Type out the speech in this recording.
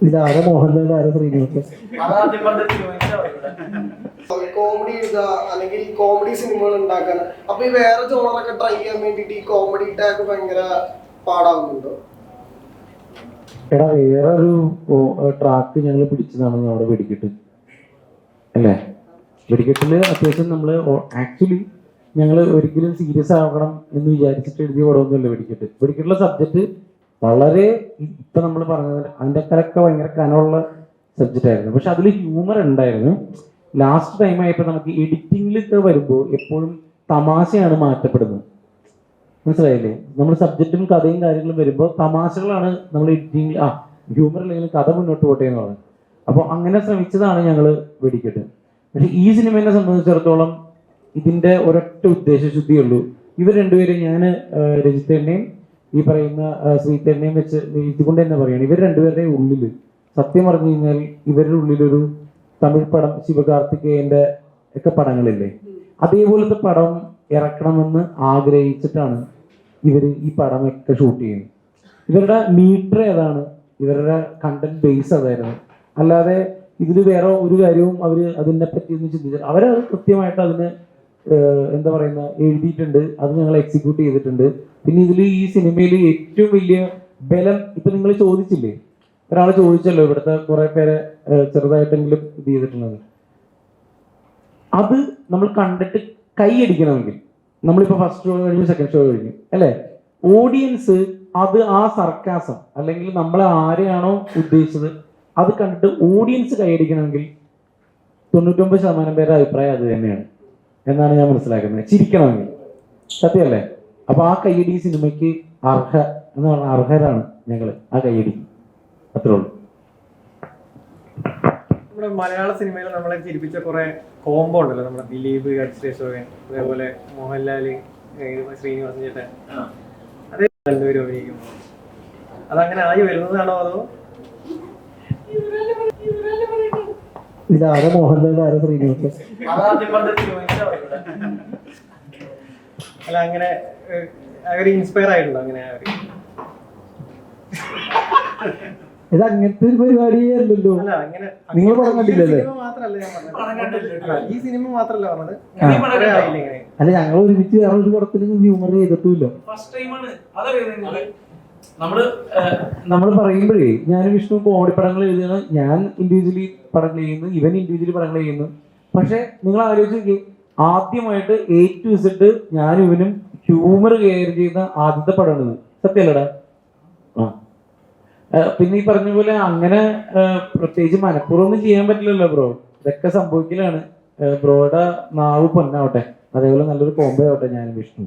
ഇതാരെ മോഹൻലാൽ, ആരെ ശ്രീനിവാസൻ. കോമഡി എഴുതുക അല്ലെങ്കിൽ കോമഡി സിനിമകൾ ഉണ്ടാക്കാൻ, അപ്പൊ ഈ വേറെ ജോണറൊക്കെ ട്രൈ ചെയ്യാൻ വേണ്ടിട്ട് ഈ കോമഡി ടാഗ് ഭയങ്കര പാടാവുന്നുണ്ടോ? എടാ, വേറൊരു ട്രാക്ക് ഞങ്ങൾ പിടിച്ചതാണ് നമ്മുടെ വെടിക്കെട്ട് അല്ലേ. വെടിക്കെട്ടില് അത്യാവശ്യം നമ്മള് ആക്ച്വലി ഞങ്ങൾ ഒരിക്കലും സീരിയസ് ആകണം എന്ന് വിചാരിച്ചിട്ട് എഴുതിയ പടമൊന്നുമല്ല വെടിക്കെട്ട്. വെടിക്കെട്ടുള്ള സബ്ജക്റ്റ് വളരെ ഇപ്പൊ നമ്മൾ പറഞ്ഞത് അതിൻ്റെ അക്കരൊക്കെ ഭയങ്കര കനമുള്ള സബ്ജക്റ്റ് ആയിരുന്നു. പക്ഷെ അതിൽ ഹ്യൂമർ ഉണ്ടായിരുന്നു. ലാസ്റ്റ് ടൈം ആയപ്പോൾ നമുക്ക് എഡിറ്റിംഗിലൊക്കെ വരുമ്പോൾ എപ്പോഴും തമാശയാണ് മാറ്റപ്പെടുന്നത്. മനസ്സിലായില്ലേ? നമ്മൾ സബ്ജക്റ്റും കഥയും കാര്യങ്ങളും വരുമ്പോൾ തമാശകളാണ് നമ്മൾ എഡിറ്റിംഗിൽ ഹ്യൂമർ ഇല്ലെങ്കിലും കഥ മുന്നോട്ട് പോട്ടെ എന്ന് പറഞ്ഞു. അപ്പോൾ അങ്ങനെ ശ്രമിച്ചതാണ് ഞങ്ങൾ വെടിക്കെട്ട്. പക്ഷെ ഈ സിനിമയെ സംബന്ധിച്ചിടത്തോളം ഇതിന്റെ ഒരൊറ്റ ഉദ്ദേശശുദ്ധിയുള്ളൂ. ഇവർ രണ്ടുപേരും, ഞാൻ രജിത്തേനെയും ഈ പറയുന്ന ശ്രീത്തേനെയും വെച്ച് ഇതുകൊണ്ട് തന്നെ പറയുകയാണ്, ഇവർ രണ്ടുപേരുടെയും ഉള്ളിൽ സത്യം പറഞ്ഞു കഴിഞ്ഞാൽ ഇവരുടെ ഉള്ളിലൊരു തമിഴ് പടം, ശിവകാർത്തികേയന്റെ ഒക്കെ പടങ്ങളില്ലേ, അതേപോലത്തെ പടം ഇറക്കണമെന്ന് ആഗ്രഹിച്ചിട്ടാണ് ഇവർ ഈ പടമൊക്കെ ഷൂട്ട് ചെയ്യുന്നത്. ഇവരുടെ മീറ്റർ ഏതാണ്, ഇവരുടെ കണ്ടന്റ് ബേസ് അതായിരുന്നു. അല്ലാതെ ഇതിൽ വേറെ ഒരു കാര്യവും അവർ അതിനെ പറ്റി ഒന്ന് ചിന്തിച്ചു. അവരത് കൃത്യമായിട്ട് അതിന് എന്താ പറയുന്ന എഴുതിയിട്ടുണ്ട്, അത് ഞങ്ങൾ എക്സിക്യൂട്ട് ചെയ്തിട്ടുണ്ട്. പിന്നെ ഇതിൽ ഈ സിനിമയിൽ ഏറ്റവും വലിയ ബലം, ഇപ്പൊ നിങ്ങൾ ചോദിച്ചില്ലേ, ഒരാൾ ചോദിച്ചല്ലോ ഇവിടുത്തെ കുറെ പേരെ ചെറുതായിട്ടെങ്കിലും ഇത് ചെയ്തിട്ടുള്ളത്, അത് നമ്മൾ കണ്ടിട്ട് കൈയടിക്കണമെങ്കിൽ നമ്മളിപ്പോ ഫസ്റ്റ് ഷോ കഴിഞ്ഞു, സെക്കൻഡ് ഷോ കഴിഞ്ഞു അല്ലെ, ഓഡിയൻസ് അത് ആ സർക്കാസം അല്ലെങ്കിൽ നമ്മളെ ആരെയാണോ ഉദ്ദേശിച്ചത് അത് കണ്ടിട്ട് ഓഡിയൻസ് കൈയടിക്കണമെങ്കിൽ 99% പേരുടെ അഭിപ്രായം അത് തന്നെയാണ് എന്നാണ് ഞാൻ മനസ്സിലാക്കുന്നത്. ചിരിക്കണമെങ്കിൽ, സത്യമല്ലേ? അപ്പൊ ആ കയ്യടി സിനിമയ്ക്ക് എന്ന് പറഞ്ഞ അർഹരാണ് ഞങ്ങള്. ആ കയ്യടി അത്രേ ഉള്ളൂ. നമ്മുടെ മലയാള സിനിമയിൽ നമ്മളെ ചിരിപ്പിച്ച കുറെ കോംബോ ഉണ്ടല്ലോ, നമ്മുടെ ദിലീപ്, അക്ഷരേഷോകൻ, അതേപോലെ മോഹൻലാല്, ശ്രീനിവാസൻ ചേട്ടൻ, അതേ രണ്ടുപേരും അഭിനയിക്കുന്നു. അതങ്ങനെ ആയി വരുന്നതാണോ അതോ ഇതാരെ മോഹൻലാൽ, ആരെ ശ്രീനിവാസൻ. അല്ല, അങ്ങനെ അവര് ഇൻസ്പയർ ആയിട്ടുണ്ടോ? അങ്ങനെ ഇത് അങ്ങനത്തെ ഒരു പരിപാടിയേ അല്ലല്ലോ. അല്ല, അങ്ങനെ നിങ്ങൾ പടം കണ്ടില്ലല്ലേ? ഈ സിനിമ മാത്രല്ല പറഞ്ഞത്. അല്ല, ഞങ്ങൾ ഒരുമിച്ച് വേറെ ഒരു പടത്തിൽ ഹ്യൂമർ ചെയ്തിട്ടില്ല. നമ്മൾ പറയുമ്പോഴേ ഞാൻ വിഷ്ണു കോമഡി പടങ്ങൾ എഴുതുകയാണ്, ഞാൻ ഇൻഡിവിജ്വലി പടങ്ങൾ ചെയ്യുന്നു, ഇവൻ ഇൻഡിവിജ്വലി പടങ്ങൾ ചെയ്യുന്നു. പക്ഷെ നിങ്ങൾ ആലോചിച്ച് ആദ്യമായിട്ട് A to Z ഞാനും ഇവനും ഹ്യൂമർ കെയർ ചെയ്യുന്ന ആദ്യത്തെ പടമാണിത്. സത്യമല്ലടാ? പിന്നെ ഈ പറഞ്ഞ പോലെ അങ്ങനെ പ്രത്യേകിച്ച് മനഃപൂർവ്വം ഒന്നും ചെയ്യാൻ പറ്റില്ലല്ലോ ബ്രോ. ഇതൊക്കെ സംഭവിക്കലാണ്. ബ്രോയുടെ നാവ് പൊന്നാവട്ടെ, അതേപോലെ നല്ലൊരു കോംബോ ആവട്ടെ ഞാനും വിഷ്ണു.